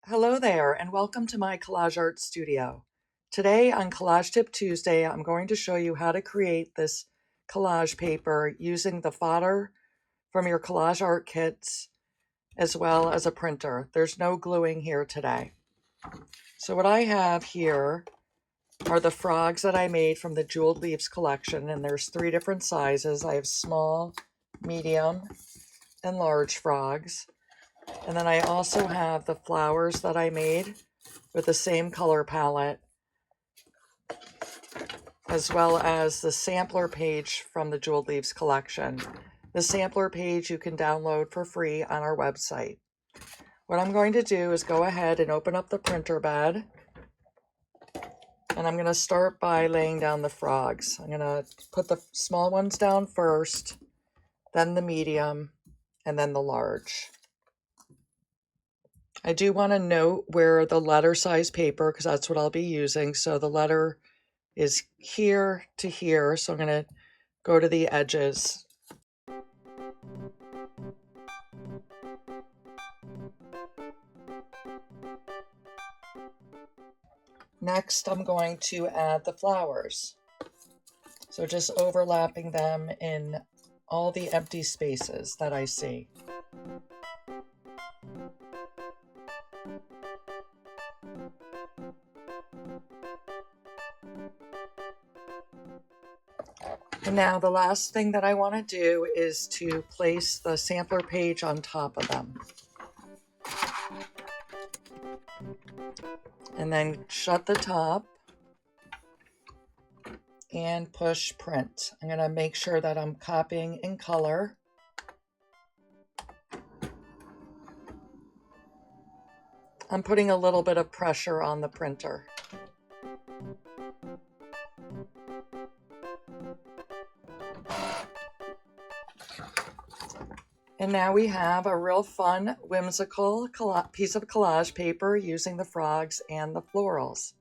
Hello there, and welcome to my collage art studio. Today on Collage Tip Tuesday, I'm going to show you how to create this collage paper using the fodder from your collage art kits as well as a printer. There's no gluing here today. So what I have here are the frogs that I made from the Jeweled Leaves collection, and there's 3 different sizes. I have small, medium, and large frogs. And then I also have the flowers that I made with the same color palette, as well as the sampler page from the Jeweled Leaves collection. The sampler page you can download for free on our website. What I'm going to do is go ahead and open up the printer bed, and I'm going to start by laying down the frogs. I'm going to put the small ones down first, then the medium, and then the large. I do want to note where the letter size paper, because that's what I'll be using. So the letter is here to here. So I'm going to go to the edges. Next, I'm going to add the flowers. So just overlapping them in all the empty spaces that I see. And now the last thing that I want to do is to place the sampler page on top of them. And then shut the top and push print. I'm going to make sure that I'm copying in color. I'm putting a little bit of pressure on the printer. And now we have a real fun, whimsical piece of collage paper using the frogs and the florals.